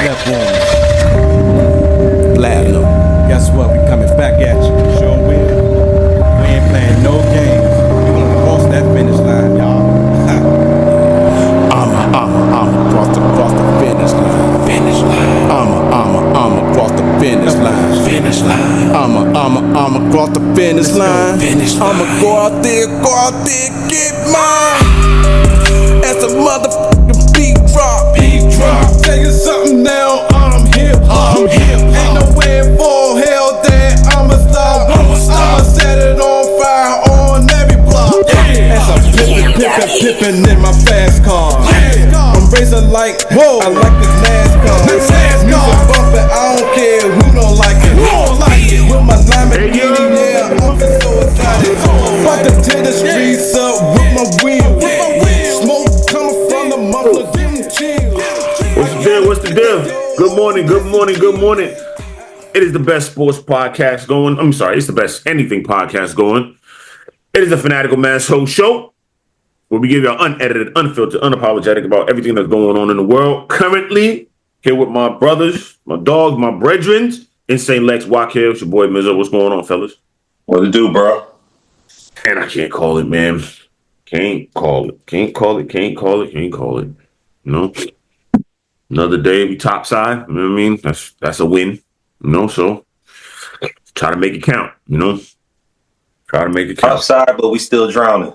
left on platinum. Guess what? We coming back at you. Sure will. We ain't playing no games. We gonna cross that finish line, y'all. I'm across the finish line. Finish line. I'm across the finish line. Finish line. I'm across the finish line. I'ma go out there, get mine. As a motherfucking beat drop. Tell you something now, I'm hip. Ain't no way for hell that I'ma stop. I'ma set it on fire on every block. As I'm pippin' in my fast car. I'm racing like, whoa, I like this NASCAR. Music bumpin', I don't care who don't like it. With my Lamborghini, yeah, I'm just so excited. Fucking to the streets up with my wheel. Smoke coming from the muffler, give me chill. What's the deal? Good morning. It is the best sports podcast going. I'm sorry, it's the best anything podcast going. It is the Fanatical Massholes show, where we give you an unedited, unfiltered, unapologetic about everything that's going on in the world. Currently, here with my brothers, my dogs, my brethren, Insane Lex, Wakil, it's your boy Mizzo. What's going on, fellas? What it do, bro? And I can't call it, man. Can't call it. You know? Another day, we topside. You know what I mean? That's a win. You know, so try to make it count. You know, try to make it count. Topside, but we still drowning.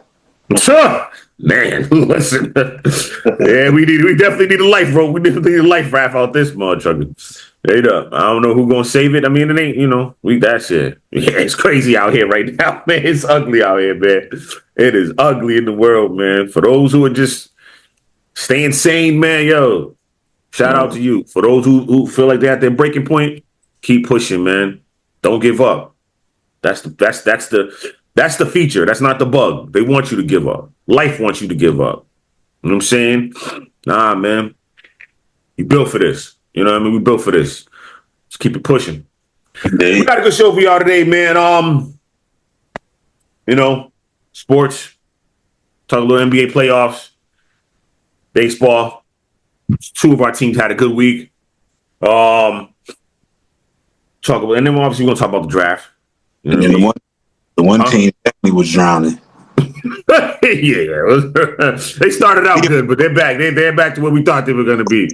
Man, listen. Yeah, we definitely need a life, bro. We definitely need a life raft out this motherfucker. Straight up. I don't know who's gonna save it. I mean, it ain't. You know, that shit. Yeah, it's crazy out here right now, man. It's ugly out here, man. It is ugly in the world, man. For those who are just staying sane, man, yo. Shout out to you. For those who feel like they're at their breaking point, keep pushing, man. Don't give up. That's the feature. That's not the bug. They want you to give up. Life wants you to give up. You know what I'm saying? Nah, man. You built for this. You know what I mean? We built for this. Let's keep it pushing. We got a good show for y'all today, man. You know, sports. Talk a little NBA playoffs. Baseball. Two of our teams had a good week. And then obviously we're gonna talk about the draft. You know the one team definitely was drowning. Yeah. They started out good, but they're back. They're back to where we thought they were gonna be.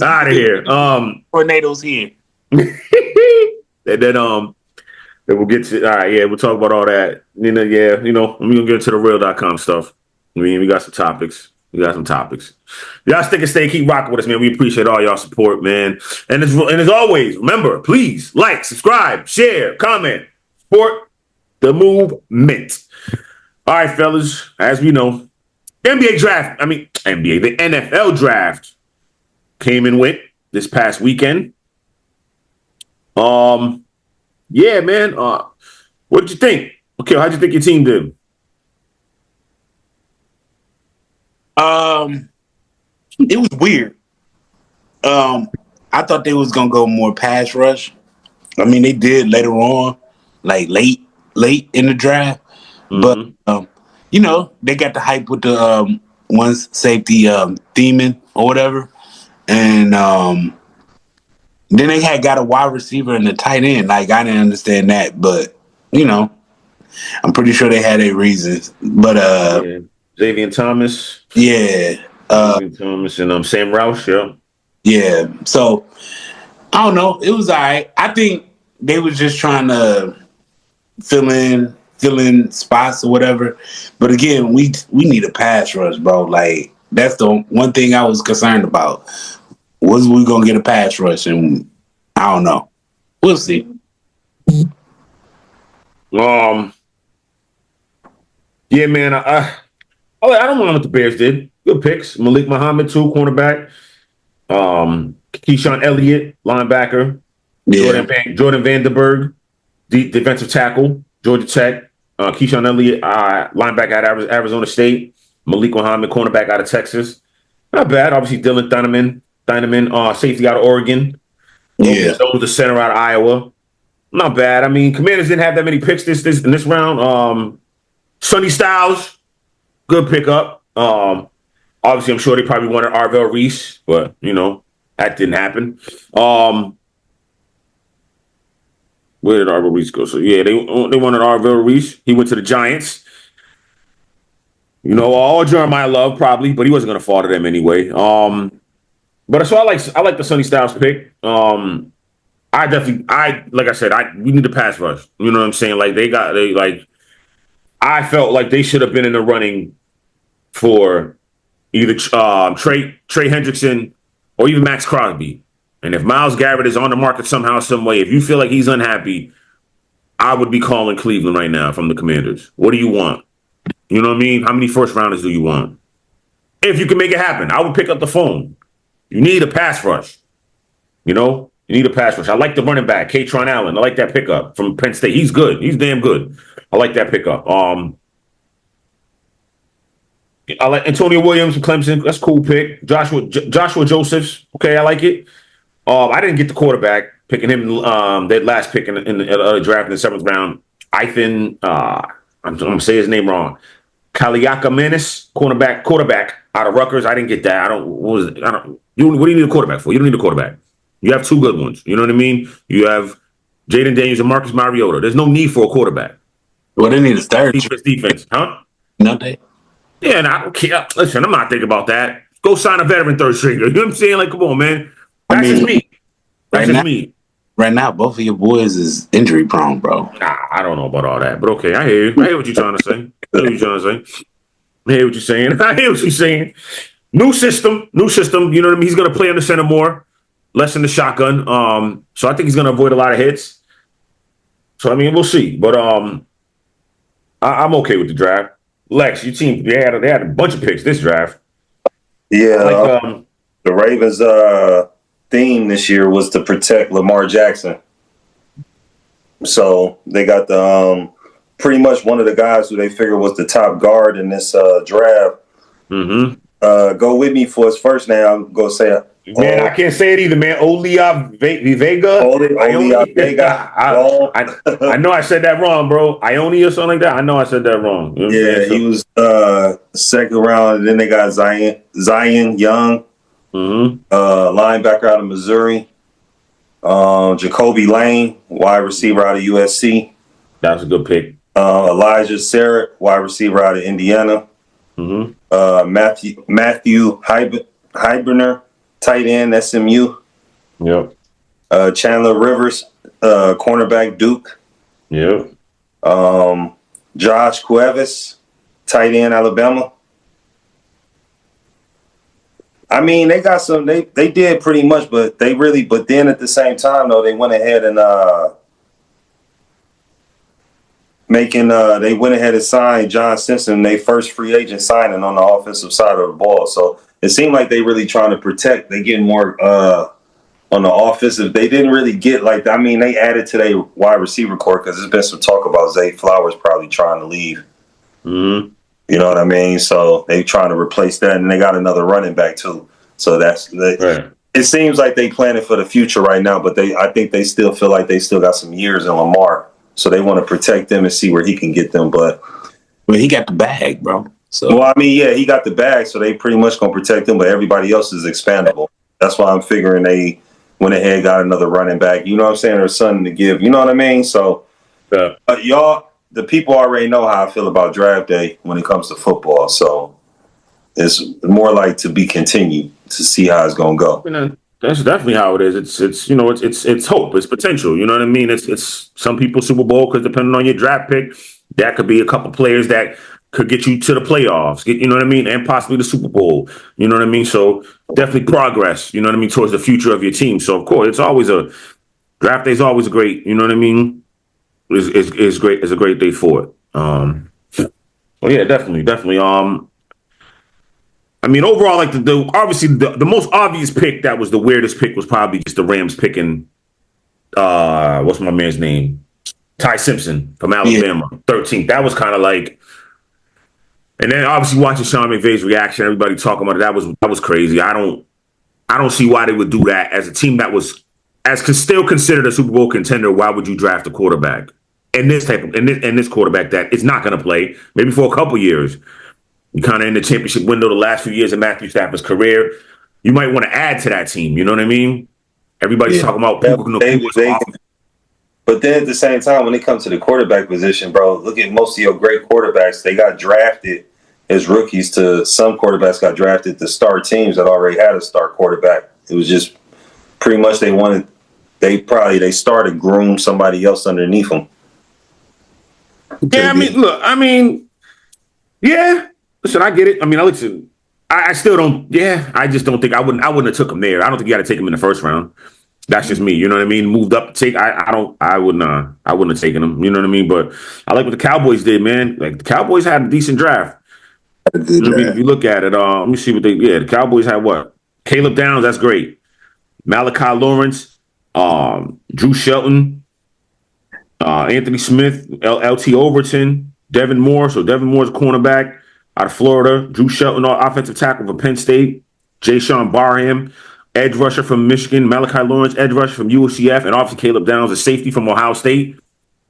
Out of here. Tornadoes here. And then we'll get to we'll talk about all that. We're gonna get into the real.com stuff. I mean, we got some topics. Y'all stick and stay, keep rocking with us, man. We appreciate all y'all support, man. And as always, remember, please like, subscribe, share, comment, support the movement. All right, fellas, as we know, the NFL draft came and went this past weekend. Yeah, man. What did you think? Okay, how'd you think your team did? It was weird. I thought they was gonna go more pass rush. I mean, they did later on, like late in the draft. Mm-hmm. But they got the hype with the one safety theming or whatever, and then they had got a wide receiver and a tight end. Like, I didn't understand that, but I'm pretty sure they had their reasons. But Xavier Thomas. Yeah. Xavier Thomas and Sam Roush, yeah. Yeah. So, I don't know. It was all right. I think they was just trying to fill in spots or whatever. But again, we need a pass rush, bro. Like, that's the one thing I was concerned about. Was we going to get a pass rush? And I don't know. We'll see. Yeah, man. I don't know what the Bears did. Good picks. Malik Muhammad, 2 cornerback. Keyshawn Elliott, linebacker. Yeah. Jordan Vandenberg, defensive tackle, Georgia Tech. Keyshawn Elliott, linebacker out of Arizona State. Malik Muhammad, cornerback out of Texas. Not bad. Obviously, Dylan Thieneman, safety out of Oregon. Yeah. So was the center out of Iowa. Not bad. I mean, Commanders didn't have that many picks in this round. Sonny Styles, good pickup. Obviously, I'm sure they probably wanted Arvell Reese, but, That didn't happen. Where did Arvil Reese go? So yeah, they wanted Arvil Reese. He went to the Giants. You know, all Jeremiah Love probably, but he wasn't going to fall to them anyway. But so I like the Sonny Styles pick. Like I said, we need a pass rush. You know what I'm saying? Like I felt like they should have been in the running for either Trey Hendrickson or even Max Crosby. And if Myles Garrett is on the market somehow, some way, if you feel like he's unhappy, I would be calling Cleveland right now from the Commanders. What do you want? You know what I mean? How many first rounders do you want? If you can make it happen, I would pick up the phone. You need a pass rush. You know? You need a pass rush. I like the running back, Katron Allen. I like that pickup from Penn State. He's good. He's damn good. I like that pickup. I like Antonio Williams from Clemson. That's a cool pick. Joshua Josephs. Okay, I like it. I didn't get the quarterback, picking him that last pick in the draft in the 7th round. I'm going to say his name wrong. Kaliaka Menace, quarterback out of Rutgers. I didn't get that. What do you need a quarterback for? You don't need a quarterback. You have 2 good ones. You know what I mean? You have Jaden Daniels and Marcus Mariota. There's no need for a quarterback. Well, they need a third. Defense, huh? No, they. Yeah, and I don't care. Listen, I'm not thinking about that. Go sign a veteran third stringer. You know what I'm saying? Like, come on, man. That's just me. That's just me. Right now, both of your boys is injury prone, bro. Nah, I don't know about all that, but okay, I hear you. I hear what you're trying to say. I hear what you're saying. I hear what you're saying. New system. You know what I mean? He's going to play in the center more, less in the shotgun. So I think he's going to avoid a lot of hits. So I mean, we'll see. But I'm okay with the draft. Lex, your team, they had a bunch of picks this draft. Yeah, the Ravens' theme this year was to protect Lamar Jackson. So they got the pretty much one of the guys who they figured was the top guard in this draft. Mm-hmm. Go with me for his first name. I'm going to say it. Man, I can't say it either, man. Olia Vega. Vega. I know I said that wrong, bro. Ione or something like that. I know I said that wrong. You know yeah, he was 2nd round. And then they got Zion Young, linebacker out of Missouri. Jacoby Lane, wide receiver out of USC. That's a good pick. Elijah Sarrett, wide receiver out of Indiana. Matthew Hiberner, tight end, SMU. Yep. Chandler Rivers, cornerback, Duke. Yep. Josh Cuevas, tight end, Alabama. I mean, they got some. They did pretty much, but then at the same time though, they went ahead and they went ahead and signed John Simpson, their first free agent signing on the offensive side of the ball. So it seemed like they really trying to protect. They getting more on the offensive. They didn't really get they added to their wide receiver core because there's been some talk about Zay Flowers probably trying to leave. Mm-hmm. You know what I mean? So they trying to replace that, and they got another running back too. So right. It seems like they planning for the future right now, but I think they still feel like they still got some years in Lamar. So they want to protect them and see where he can get them. But he got the bag, bro. So well, I mean, yeah, he got the bag, so they pretty much gonna protect him. But everybody else is expandable. That's why I'm figuring they went ahead, got another running back. You know what I'm saying? Or something to give. You know what I mean? So y'all, the people already know how I feel about draft day when it comes to football. So it's more like to be continued to see how it's gonna go. That's definitely how it is. It's hope. It's potential. You know what I mean? It's some people Super Bowl because depending on your draft pick, that could be a couple players that could get you to the playoffs. You know what I mean? And possibly the Super Bowl. You know what I mean? So definitely progress. You know what I mean? Towards the future of your team. So of course, it's always draft day is always great. You know what I mean? Is great. It's a great day for it. Well, yeah, definitely. I mean, overall, like obviously the most obvious pick that was the weirdest pick was probably just the Rams picking what's my man's name? Ty Simpson from Alabama, 13th. That was kind of like, and then obviously watching Sean McVay's reaction, everybody talking about it, that was crazy. I don't see why they would do that as a team that was still considered a Super Bowl contender. Why would you draft a quarterback and this quarterback that is not going to play maybe for a couple years? You kind of in the championship window the last few years of Matthew Stafford's career. you might want to add to that team. You know what I mean? Everybody's talking about Puka Nakua's off. But then at the same time, when it comes to the quarterback position, bro, look at most of your great quarterbacks. They got drafted as rookies some quarterbacks got drafted to start teams that already had a star quarterback. It was just pretty much they started groom somebody else underneath them. Yeah, yeah. Listen, I get it. I mean, I still don't. Yeah, I just don't think I wouldn't have took him there. I don't think you got to take him in the first round. That's just me. You know what I mean? Moved up to take. I wouldn't have taken him. You know what I mean? But I like what the Cowboys did, man. Like the Cowboys had a decent draft. You know what I mean? If you look at it, let me see what the Cowboys had what? Caleb Downs, that's great. Malachi Lawrence, Drew Shelton, Anthony Smith, LT Overton, Devin Moore. So Devin Moore's a cornerback out of Florida. Drew Shelton, offensive tackle for Penn State. Jay Sean Barham, edge rusher from Michigan. Malachi Lawrence, edge rusher from UCF. And obviously Caleb Downs, a safety from Ohio State.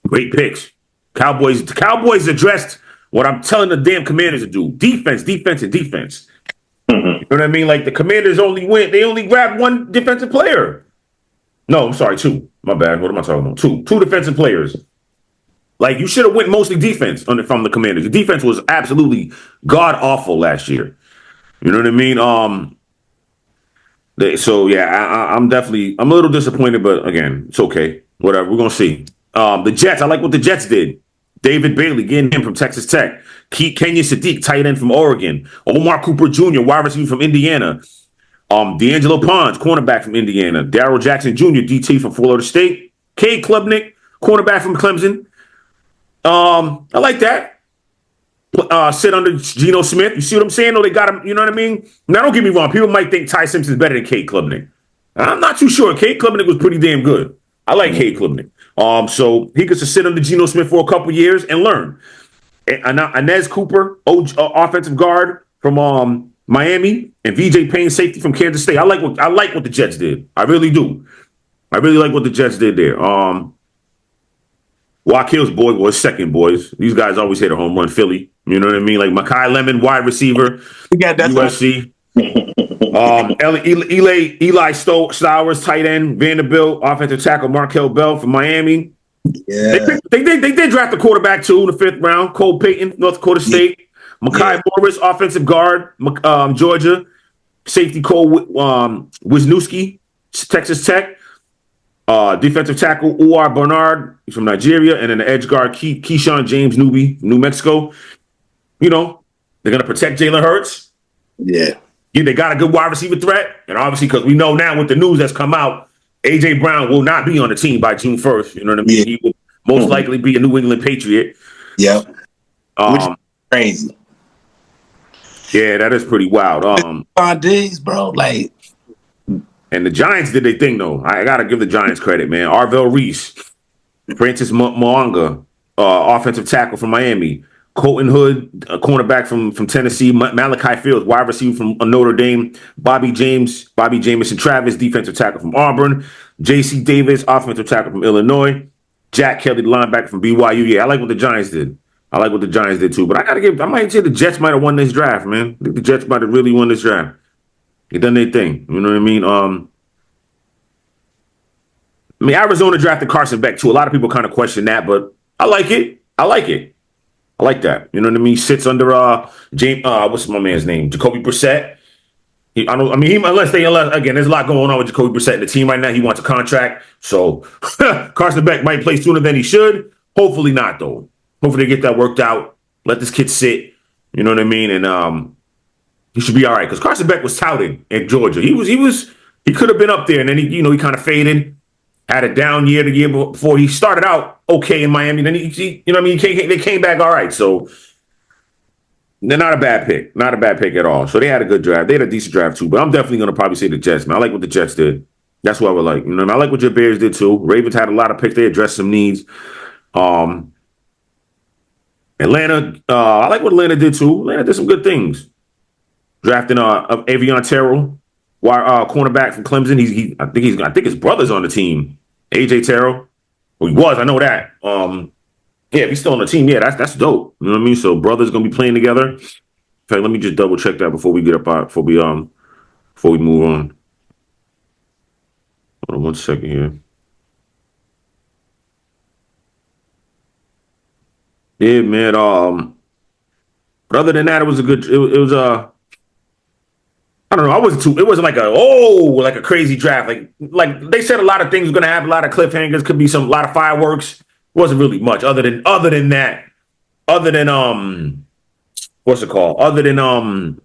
Great picks. The Cowboys addressed what I'm telling the damn Commanders to do. Defense, defense, and defense. Mm-hmm. You know what I mean? Like the Commanders they only grabbed one defensive player. No, I'm sorry, two. My bad. What am I talking about? Two defensive players. Like you should have went mostly defense from the Commanders. The defense was absolutely god awful last year. You know what I mean? I'm a little disappointed, but again, it's okay. Whatever. We're gonna see. The Jets. I like what the Jets did. David Bailey, getting him from Texas Tech. Kenya Sadiq, tight end from Oregon. Omar Cooper Jr., wide receiver from Indiana. D'Angelo Pons, cornerback from Indiana. Darrell Jackson Jr., DT from Florida State. Cade Klubnik, cornerback from Clemson. I like that. Sit under Geno Smith. You see what I'm saying? No, they got him. You know what I mean? Now, don't get me wrong. People might think Ty Simpson's better than Cade Klubnik. I'm not too sure. Cade Klubnik was pretty damn good. I like Cade Klubnik. So he could sit under Geno Smith for a couple years and learn. Inez Cooper, offensive guard from Miami, and VJ Payne, safety from Kansas State. I like what the Jets did. I really do. I really like what the Jets did there. Wakil's boy was second, boys. These guys always hit a home run. Philly, you know what I mean? Like Makai Lemon, wide receiver, USC. Eli Stowers, tight end. Vanderbilt, offensive tackle. Markel Bell from Miami. Yeah, they did draft a quarterback too in the 5th round. Cole Payton, North Dakota State. Makai Morris, offensive guard, Georgia. Safety Cole Wisniewski, Texas Tech. Defensive tackle Uwar Bernard from Nigeria, and then the edge guard Keyshawn James Newby, New Mexico. You know, they're gonna protect Jalen Hurts. Yeah, they got a good wide receiver threat, and obviously because we know now with the news that's come out, AJ Brown will not be on the team by June 1st. You know what I mean? Yeah. He will most likely be a New England Patriot. Yep. Which is crazy. Yeah, that is pretty wild. Diggs, bro, like. And the Giants did their thing, though. I got to give the Giants credit, man. Arvell Reese, Francis Mwanga, offensive tackle from Miami. Colton Hood, a cornerback from Tennessee. Malachi Fields, wide receiver from Notre Dame. Bobby Jamison Travis, defensive tackle from Auburn. J.C. Davis, offensive tackle from Illinois. Jack Kelly, linebacker from BYU. Yeah, I like what the Giants did. I like what the Giants did, too. But I might say the Jets might have won this draft, man. I think the Jets might have really won this draft. They done their thing. You know what I mean? Arizona drafted Carson Beck, too. A lot of people kind of question that, but I like it. I like that. You know what I mean? Sits under James. What's my man's name? Jacoby Brissett. Unless again, there's a lot going on with Jacoby Brissett in the team right now. He wants a contract, so Carson Beck might play sooner than he should. Hopefully not, though. Hopefully they get that worked out. Let this kid sit. You know what I mean? And he should be all right because Carson Beck was touted in Georgia. He could have been up there, and then he kind of faded. Had a down year the year before. He started out okay in Miami. Then they came back all right. So they're not a bad pick. Not a bad pick at all. So they had a good draft. They had a decent draft too. But I'm definitely going to probably say the Jets, man. I like what the Jets did. That's what I would like. I like what your Bears did too. Ravens had a lot of picks. They addressed some needs. Atlanta, I like what Atlanta did too. Atlanta did some good things. Drafting Avion Terrell, cornerback from Clemson. I think his brother's on the team. AJ Terrell. Well, he was. I know that. If he's still on the team, yeah, that's dope. You know what I mean? So brothers gonna be playing together. In fact, let me just double check that before we get up. Before we before we move on. Hold on 1 second here. Yeah, man. But other than that, it was a good. It was I don't know. It wasn't like like a crazy draft. Like they said, a lot of things were gonna have a lot of cliffhangers. Could be a lot of fireworks. It wasn't really much other than that. Other than what's it called? Other than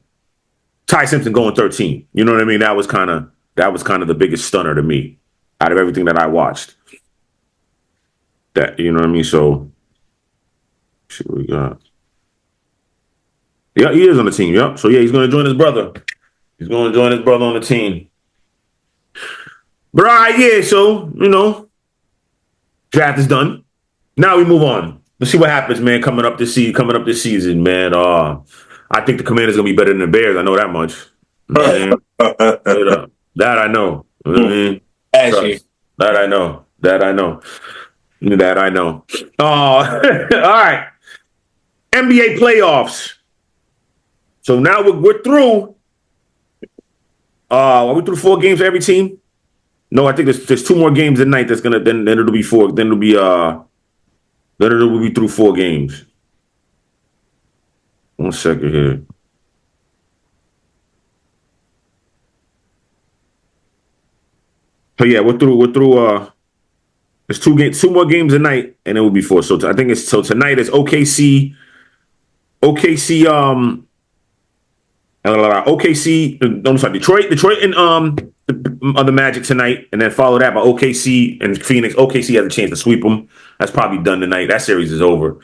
Ty Simpson going 13. You know what I mean? That was kind of the biggest stunner to me out of everything that I watched. That, you know what I mean? So, see what we got. Yeah, he is on the team. Yep. So yeah, he's going to join his brother. He's going to join his brother on the team. But all right, yeah. So draft is done. Now we move on. Let's see what happens, man. Coming up this season, man. I think the Commanders gonna be better than the Bears. I know that much. Man. That I know. You know what I mean? That I know. That I know. All right. NBA playoffs. So now we're through. Are we through 4 games for every team? No, I think there's 2 more games tonight. That's gonna then it'll be 4. Then it'll be through 4 games. 1 second here. So yeah, we're through. There's 2 more games tonight, and it will be 4. So I think tonight is OKC. I'm sorry, Detroit, and the Magic tonight, and then follow that by OKC and Phoenix. OKC has a chance to sweep them. That's probably done tonight. That series is over.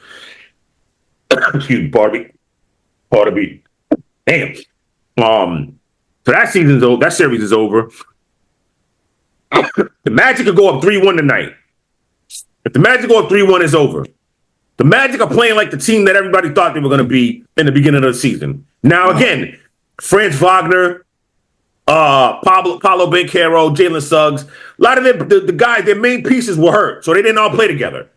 Excuse me, Barbie. Damn. So that season's over. That series is over. The Magic could go up 3-1 tonight. If the Magic go up 3-1, it's over. The Magic are playing like the team that everybody thought they were going to be in the beginning of the season. Now, again, Franz Wagner, Paulo Banchero, Jalen Suggs, a lot of the guys, their main pieces were hurt, so they didn't all play together.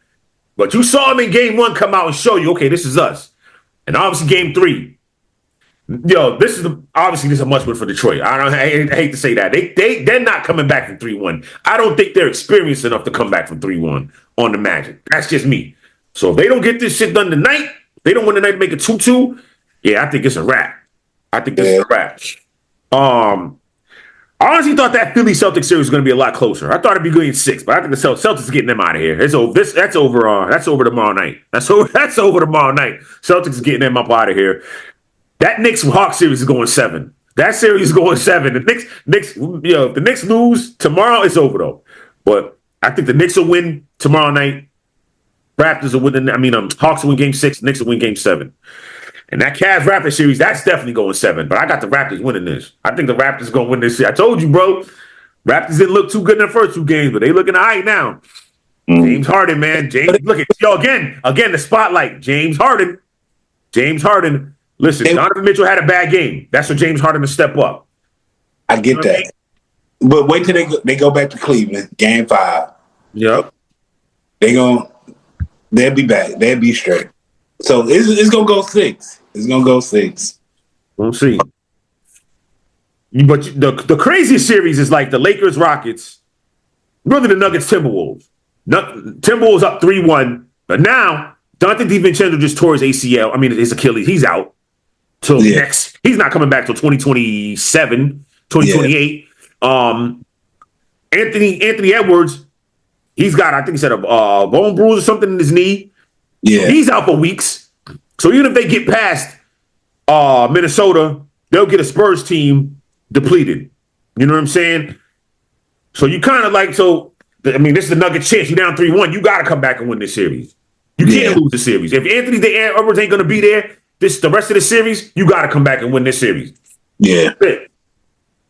But you saw them in game 1 come out and show you, okay, this is us. And obviously game 3. This is a must win for Detroit. I hate to say that. They're not coming back from 3-1. I don't think they're experienced enough to come back from 3-1 on the Magic. That's just me. So if they don't get this shit done tonight, they don't win tonight to make it 2-2. Yeah, I think it's a wrap. I honestly thought that Philly Celtics series was going to be a lot closer. I thought it'd be going 6, but I think the Celtics are getting them out of here. It's over. That's over. That's over tomorrow night. That's over tomorrow night. Celtics is getting them up out of here. That Knicks-Hawks series is going 7. That series is going 7. The Knicks, if the Knicks lose tomorrow, it's over though. But I think the Knicks will win tomorrow night. Raptors will win. Hawks will win game 6. Knicks will win game 7. And that Cavs-Raptors series, that's definitely going 7. But I got the Raptors winning this. I think the Raptors are going to win this. I told you, bro. Raptors didn't look too good in the first 2 games, but they looking all right now. James Harden, man. Look at again, the spotlight. James Harden. Listen, Donovan Mitchell had a bad game. That's for James Harden to step up. I get that. But wait till they go back to Cleveland, game 5. Yep. They'll be back. They'll be straight. So it's gonna go 6. It's gonna go 6. We'll see. But the craziest series is like the Lakers Rockets, really the Nuggets Timberwolves. Timberwolves up 3-1, but now Dante DiVincenzo just tore his ACL. His Achilles. He's out till next. He's not coming back till 2027, 2028. Yeah. Anthony Edwards, he's got, I think he said a bone bruise or something in his knee. Yeah, so he's out for weeks. So even if they get past Minnesota, they'll get a Spurs team depleted. You know what I'm saying? So you kind of this is the Nuggets' chance. You're down 3-1. You got to come back and win this series. You can't lose the series. If Anthony Edwards ain't going to be there, the rest of the series, you got to come back and win this series. Yeah,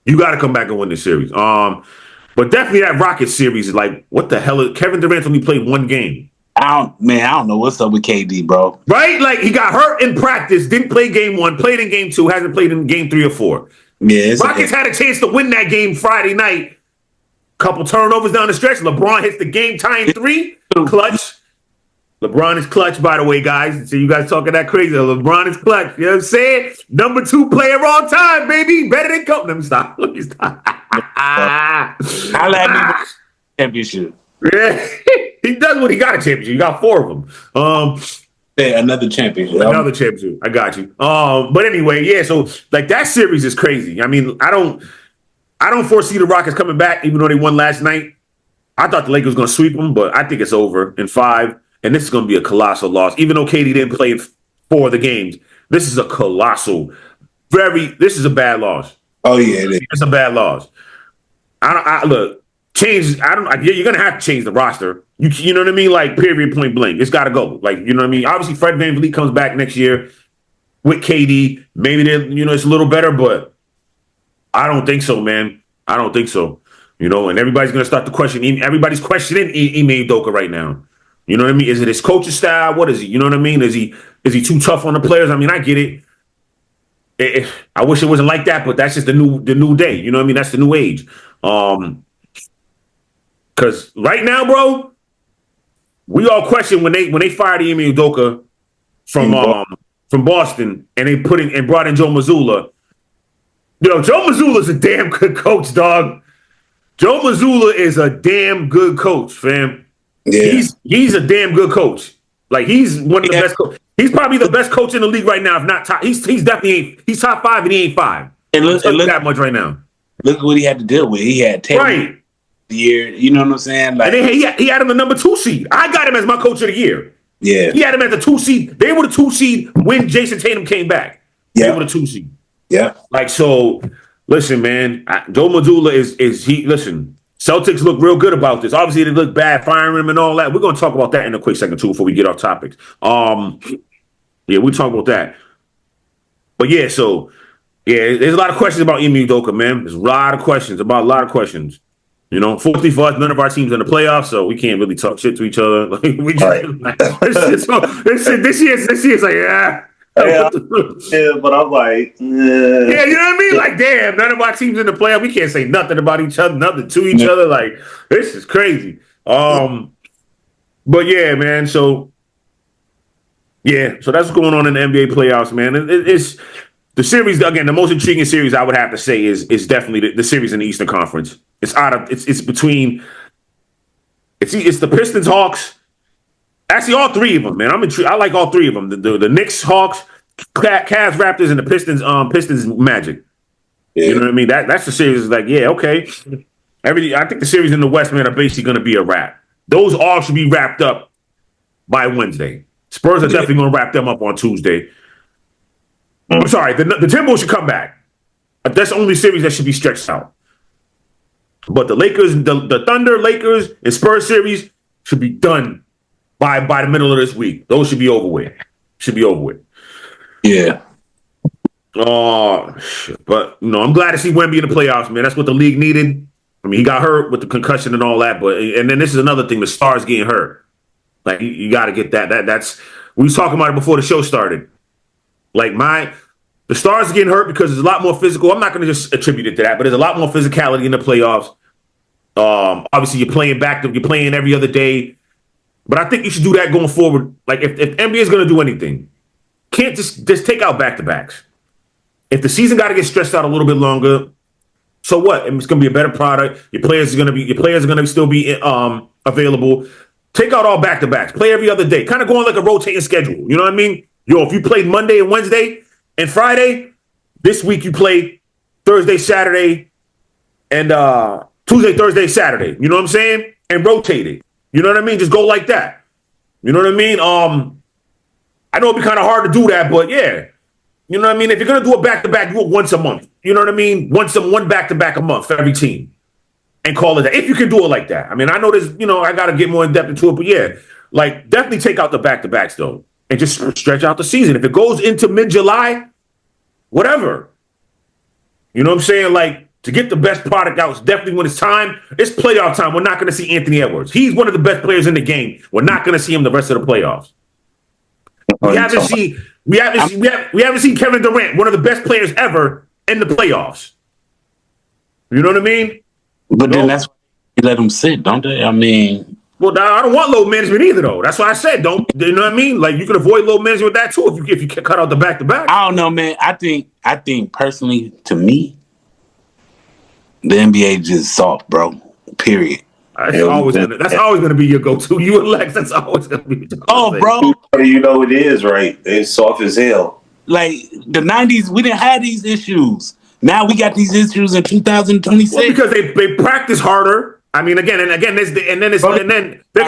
you got to come back and win this series. But definitely that Rockets series is like, what the hell? Kevin Durant only played 1 game. I don't know what's up with KD, bro. Right? Like, he got hurt in practice, didn't play game 1, played in game 2, hasn't played in game 3 or 4. Yeah, Rockets had a chance to win that game Friday night. Couple turnovers down the stretch. LeBron hits the game-tying 3. Clutch. LeBron is clutch, by the way, guys. So you guys talking that crazy. LeBron is clutch. You know what I'm saying? Number 2 player all time, baby. Better than Kobe. Let me stop. Let me stop. I'll let me win championship. Yeah. He does what he got a championship. You got 4 of them. Yeah, another championship. Another championship. I got you. But anyway, yeah. So like that series is crazy. I mean, I don't foresee the Rockets coming back, even though they won last night. I thought the Lakers were going to sweep them, but I think it's over in 5. And this is going to be a colossal loss. Even though KD didn't play in 4 of the games, this is a colossal, this is a bad loss. Oh, yeah, it is. It's a bad loss. Look, you're going to have to change the roster. You know what I mean? Like, period, point blank. It's got to go. Like, you know what I mean? Obviously, Fred VanVleet comes back next year with KD. Maybe, it's a little better, but I don't think so, man. I don't think so. And everybody's going to start to question. Everybody's questioning Ime Udoka right now. You know what I mean? Is it his coaching style? What is he? You know what I mean? Is he too tough on the players? I mean, I get it. I wish it wasn't like that, but that's just the new day. You know what I mean? That's the new age. Because right now, bro, we all question when they fired Ime Udoka from Boston and they brought in Joe Mazzulla. Joe Mazzulla's a damn good coach, dog. Joe Mazzulla is a damn good coach, fam. Yeah. He's a damn good coach. Like, he's one of the best coaches. He's probably the best coach in the league right now, if not top. He's definitely he's top 5 and he ain't 5. And look that much right now. Look what he had to deal with. He had Tatum the year. You know what I'm saying? Like, and then he had him the number 2 seed. I got him as my coach of the year. Yeah. He had him at the 2 seed. They were the 2 seed when Jason Tatum came back. Yeah. They were the 2 seed. Yeah. Like, so, listen, man. Joe Mazzulla listen. Celtics look real good about this. Obviously, they look bad firing him and all that. We're going to talk about that in a quick second, too, before we get off topics. Yeah, we'll talk about that. But, yeah, so, yeah, there's a lot of questions about Ime Udoka, man. There's a lot of questions. Fortunately for us, none of our teams in the playoffs, so we can't really talk shit to each other. Like, we just, this year's like, yeah. Yeah, but I'm like, yeah, you know what I mean? Like, damn, none of our teams in the playoff. We can't say nothing about each other, nothing to each other. Like, this is crazy. But yeah, man. So that's what's going on in the NBA playoffs, man. It's the series again. The most intriguing series I would have to say is definitely the series in the Eastern Conference. It's between the Pistons, Hawks. Actually, all 3 of them, man. I'm intrigued. I like all 3 of them. The Knicks, Hawks, Cavs, Raptors, and the Pistons, Magic. Yeah. You know what I mean? That's the series. Is like, yeah, okay. I think the series in the West, man, are basically going to be a wrap. Those all should be wrapped up by Wednesday. Spurs are definitely going to wrap them up on Tuesday. I'm sorry, the Timberwolves should come back. That's the only series that should be stretched out. But the Lakers, the Thunder, Lakers, and Spurs series should be done by the middle of this week. Those should be over with. Yeah. Oh, shit. But, I'm glad to see Wemby in the playoffs, man. That's what the league needed. I mean, he got hurt with the concussion and all that. And then this is another thing, the stars getting hurt. Like, you got to get that. That's we was talking about it before the show started. Like, the stars are getting hurt because it's a lot more physical. I'm not going to just attribute it to that, but there's a lot more physicality in the playoffs. Obviously, you're playing every other day. But I think you should do that going forward. Like, if NBA is going to do anything, can't just take out back-to-backs. If the season got to get stretched out a little bit longer, so what? It's going to be a better product. Your players are going to still be available. Take out all back-to-backs. Play every other day. Kind of go on like a rotating schedule. You know what I mean? If you played Monday and Wednesday and Friday, this week you play Thursday, Saturday, and Tuesday, Thursday, Saturday. You know what I'm saying? And rotate it. You know what I mean? Just go like that. You know what I mean? I know it'd be kind of hard to do that, but yeah. You know what I mean? If you're going to do a back-to-back, do it once a month. You know what I mean? One back-to-back a month for every team. And call it that. If you can do it like that. I mean, I know there's, I got to get more in-depth into it, but yeah. Like, definitely take out the back-to-backs, though. And just stretch out the season. If it goes into mid-July, whatever. You know what I'm saying? Like, to get the best product out, it's definitely when it's time. It's playoff time. We're not going to see Anthony Edwards. He's one of the best players in the game. We're not going to see him the rest of the playoffs. We haven't seen Kevin Durant, one of the best players ever, in the playoffs. You know what I mean? But then that's why they let him sit, don't they? I mean, Well, I don't want load management either, though. That's why I said don't. You know what I mean? Like you can avoid load management with that too if you cut out the back to back. I don't know, man. I think personally, to me, the NBA just soft, bro. Period. That's always gonna be your go-to. You and Lex, that's always gonna be. Oh, bro. You know it is, right? It's soft as hell. Like the 90s, we didn't have these issues. Now we got these issues in 2026. Well, because they practice harder. I mean, again, there could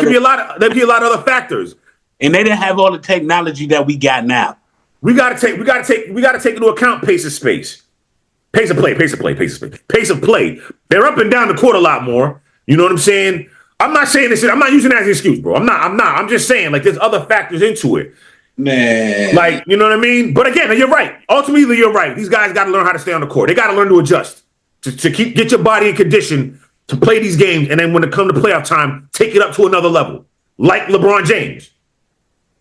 be a lot of other factors. And they didn't have all the technology that we got now. We gotta take into account pace of space. Pace of play. They're up and down the court a lot more. You know what I'm saying? I'm not saying this. I'm not using that as an excuse, bro. I'm not. I'm just saying, like, there's other factors into it. Man. Like, you know what I mean? But again, you're right. Ultimately, you're right. These guys got to learn how to stay on the court. They got to learn to adjust to get your body in condition to play these games. And then when it comes to playoff time, take it up to another level. Like LeBron James.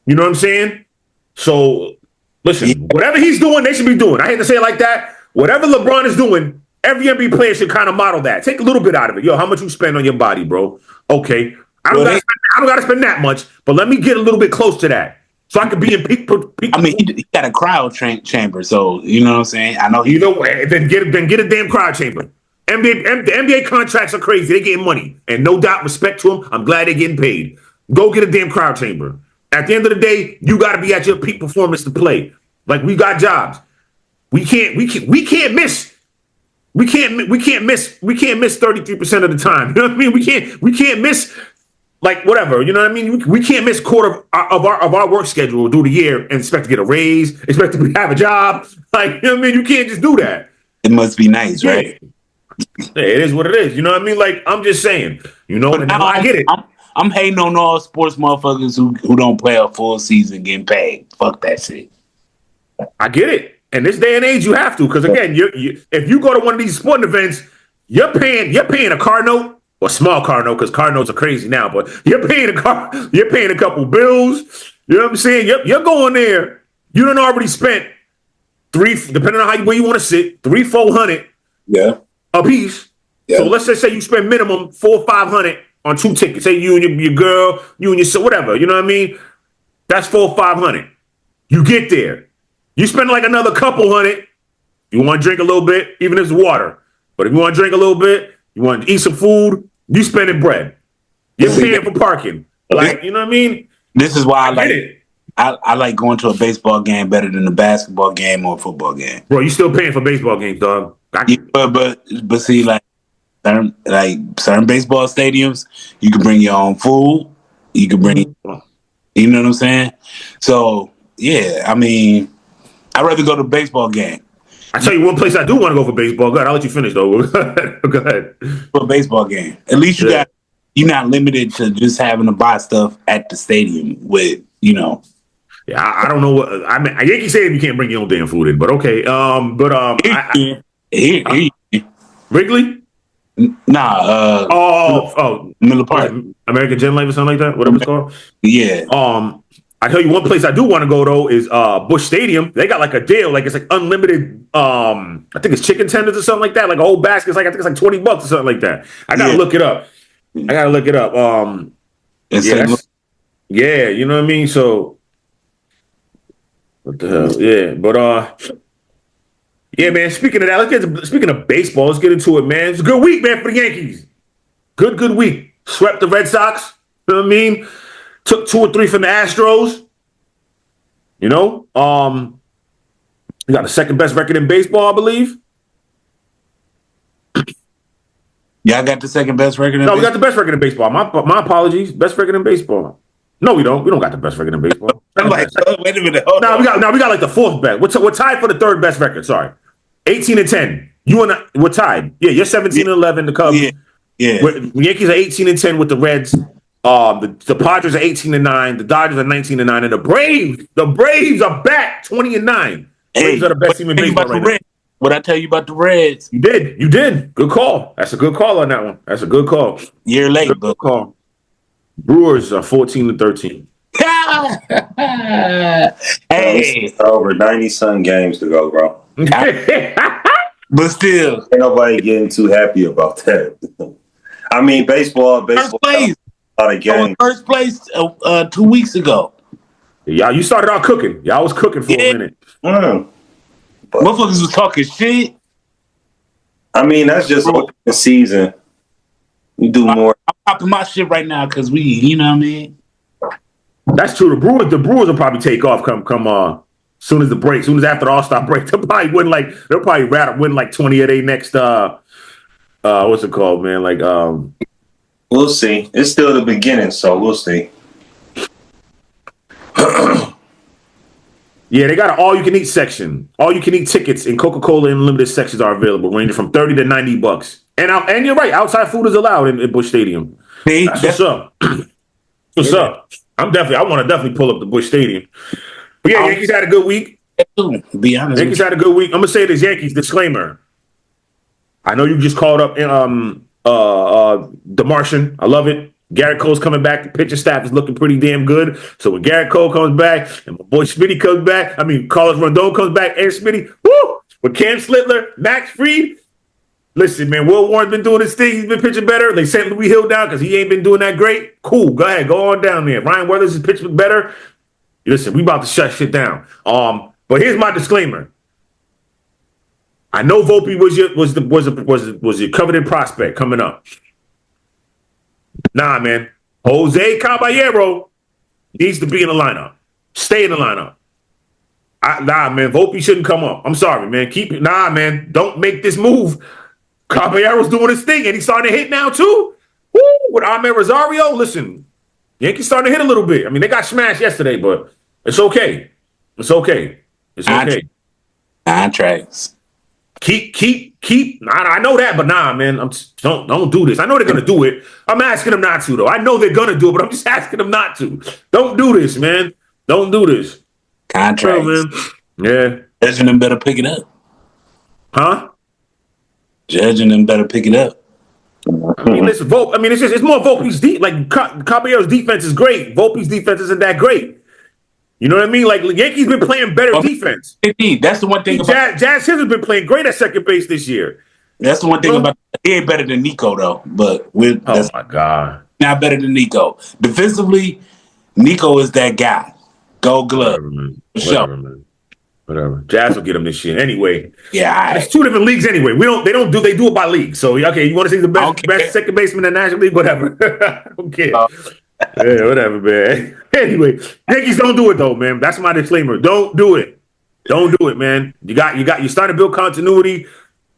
You know what I'm saying? So, listen, whatever he's doing, they should be doing. I hate to say it like that. Whatever LeBron is doing, every NBA player should kind of model that. Take a little bit out of it. Yo, how much you spend on your body, bro? Okay. I don't got to spend that much, but let me get a little bit close to that. So I could be in peak. I mean, he got a crowd chamber, so you know what I'm saying. I know. You know, then get a damn crowd chamber. The NBA contracts are crazy. They getting money, and no doubt, respect to them. I'm glad they're getting paid. Go get a damn crowd chamber. At the end of the day, you got to be at your peak performance to play. Like we got jobs. We can't miss. We can't miss 33% of the time. You know what I mean? We can't miss. Like whatever, you know what I mean? We can't miss quarter of our work schedule through the year and expect to get a raise, expect to have a job. Like, you know what I mean? You can't just do that. It must be nice, right? Yeah, it is what it is. You know what I mean? Like, I'm just saying, you know, and I get it. I'm hating on all sports motherfuckers who don't play a full season getting paid. Fuck that shit. I get it. In this day and age, you have to, because again, if you go to one of these sporting events, you're paying a car note. Or small car note, because car notes are crazy now, but you're paying a couple bills. You know what I'm saying? You're going there. You done already spent $300, depending on where you want to sit, $300-400 a piece. Yeah. So let's just say you spend minimum $400-500 on 2 tickets. Say you and your girl, you and your son, whatever. You know what I mean? That's $400-500. You get there. You spend like another couple hundred. You want to drink a little bit, even if it's water. But if you want to drink a little bit, you want to eat some food, you spending bread. You're paying for parking. Like, you know what I mean? This is why I like going to a baseball game better than a basketball game or a football game. Bro, you still paying for baseball games, dog. But see, certain baseball stadiums, you can bring your own food. You can bring, you know what I'm saying? So, yeah, I mean, I'd rather go to a baseball game. I tell you one place I do want to go for baseball. Go ahead, I'll let you finish though. Go ahead. For a baseball game. At least you're not limited to just having to buy stuff at the stadium with, you know. Yeah, I don't know what I mean. Yankee Stadium you can't bring your own damn food in, but okay. Wrigley? Nah, Miller Park. American Gen Life or something like that, whatever it's called. Yeah. I tell you one place I do want to go though is Busch Stadium. They got like a deal, like it's like unlimited. I think it's chicken tenders or something like that. Like a whole basket. I think it's like $20 or something like that. I gotta look it up. You know what I mean. So what the hell? Yeah, but yeah, man. Speaking of that, speaking of baseball, let's get into it, man. It's a good week, man, for the Yankees. Good week. Swept the Red Sox. You know what I mean? Took 2 or 3 from the Astros. You know, we got the second best record in baseball, I believe. Y'all got the second best record in baseball? No, we got the best record in baseball. My apologies. Best record in baseball. No, we don't. We don't got the best record in baseball. I'm like, wait a minute. We got like the 4th best. We're tied for the 3rd best record. Sorry. 18-10. We're tied. Yeah, you're 17-11, the Cubs. Yeah. The Yankees are 18-10 with the Reds. The Padres are 18-9, the Dodgers are 19-9, and the Braves are back 20-9. Braves are the best team in baseball right now. What I tell you about the Reds? You did. Good call. That's a good call on that one. That's a good call. Year late, good call. Brewers are 14-13. Hey, over 90-some games to go, bro. But still, ain't nobody getting too happy about that. I mean, baseball. First place. A lot of in games. first place 2 weeks ago. Y'all, you started out cooking. Y'all was cooking for a minute. Motherfuckers was talking shit. I mean, that's just open the season. We do more. I'm popping my shit right now because you know what I mean? That's true. The Brewers will probably take off come soon as the break, soon as after the All-Star break. They'll probably win like 20 of their next what's it called, man? Like We'll see. It's still the beginning, so we'll see. Yeah, they got an all-you-can-eat section. All-you-can-eat tickets in Coca-Cola Unlimited sections are available, ranging from $30 to $90. And you're right, outside food is allowed in Busch Stadium. That's what's up. What's up? I want to definitely pull up the Busch Stadium. But yeah, Yankees had a good week. Be honest. Yankees had a good week. I'm gonna say this, Yankees disclaimer. I know you just called up the Martian. I love it. Garrett Cole's coming back. The pitching staff is looking pretty damn good. So when Garrett Cole comes back and my boy Smitty comes back, Carlos Rondon comes back and Smitty, woo! With Cam Slitler, Max Fried. Listen, man, Will Warren's been doing his thing. He's been pitching better. They sent Louis Hill down because he ain't been doing that great. Cool. Go ahead. Go on down there. Ryan Weathers is pitching better. Listen, we about to shut shit down. But here's my disclaimer. I know Volpe was your coveted prospect coming up. Nah, man. Jose Caballero needs to be in the lineup. Stay in the lineup. Nah, man. Volpe shouldn't come up. I'm sorry, man. Keep it. Nah, man. Don't make this move. Caballero's doing his thing, and he's starting to hit now, too. Woo! With Ahmed Rosario, listen, Yankees starting to hit a little bit. I mean, they got smashed yesterday, but it's okay. It's okay. It's okay. Contracts. Keep. I know that, but nah, man. Don't do this. I know they're gonna do it. I'm asking them not to, though. I know they're gonna do it, but I'm just asking them not to. Don't do this, man. Don't do this. Contracts. Man. Yeah. Judging them better pick it up. Huh? Judging them better pick it up. I mean, listen, it's more Volpe's deep. Like Caballero's defense is great. Volpe's defense isn't that great. You know what I mean? Like, Yankees been playing better defense. That's the one thing about Jazz Hill has been playing great at second base this year. That's the one thing about he ain't better than Nico though. But oh my god, not better than Nico. Defensively, Nico is that guy. Gold glove. Whatever. Jazz will get him this year anyway. Yeah, it's two different leagues anyway. They do it by league. So okay, you want to see the best second baseman in the National League? Whatever. I don't care. Yeah, whatever, man. Anyway, Yankees don't do it though, man. That's my disclaimer. Don't do it. Don't do it, man. You starting to build continuity.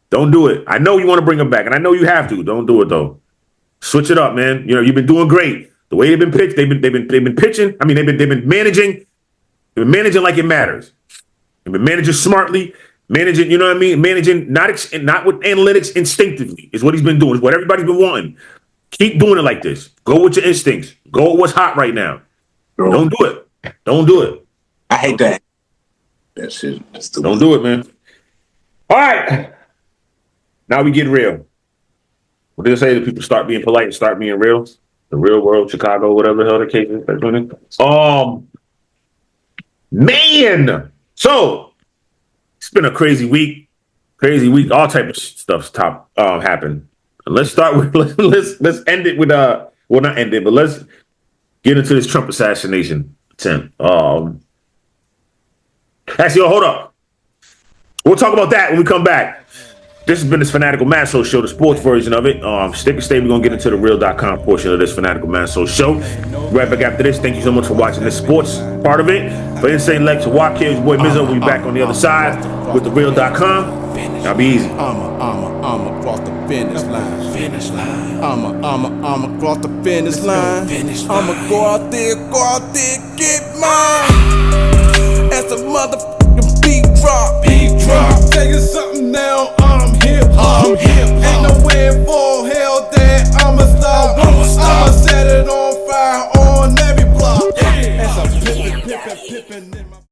Don't do it. I know you want to bring them back, and I know you have to. Don't do it though. Switch it up, man. You know you've been doing great. The way they've been pitched, they've been pitching. I mean, they've been managing. They've been managing like it matters. They've been managing smartly. Managing, you know what I mean? Managing not with analytics, instinctively is what he's been doing. Is what everybody's been wanting. Keep doing it like this. Go with your instincts. Go with what's hot right now. Bro. Don't do it. Don't do it. I hate that. That shit. Don't do it, man. All right. Now we get real. What did they say? The people start being polite and start being real? The real world, Chicago, whatever the hell the case is. Man. So it's been a crazy week. All type of stuff's happened. Let's start with let's end it with well, not end it, but let's get into this Trump assassination attempt. Actually, hold up. We'll talk about that when we come back. This has been this Fanatical Massholes show, the sports version of it. Stick and stay. We're gonna get into the real.com portion of this Fanatical Massholes show. Right back after this. Thank you so much for watching this sports part of it. For Insane Lex, Wakil, your boy Mizzo, we'll be back on the other side with the real.com. That'll be easy. I'm across the finish line. I'm across the finish line. I'ma go out there, get mine. As a motherfucking beat drop. Tell you something.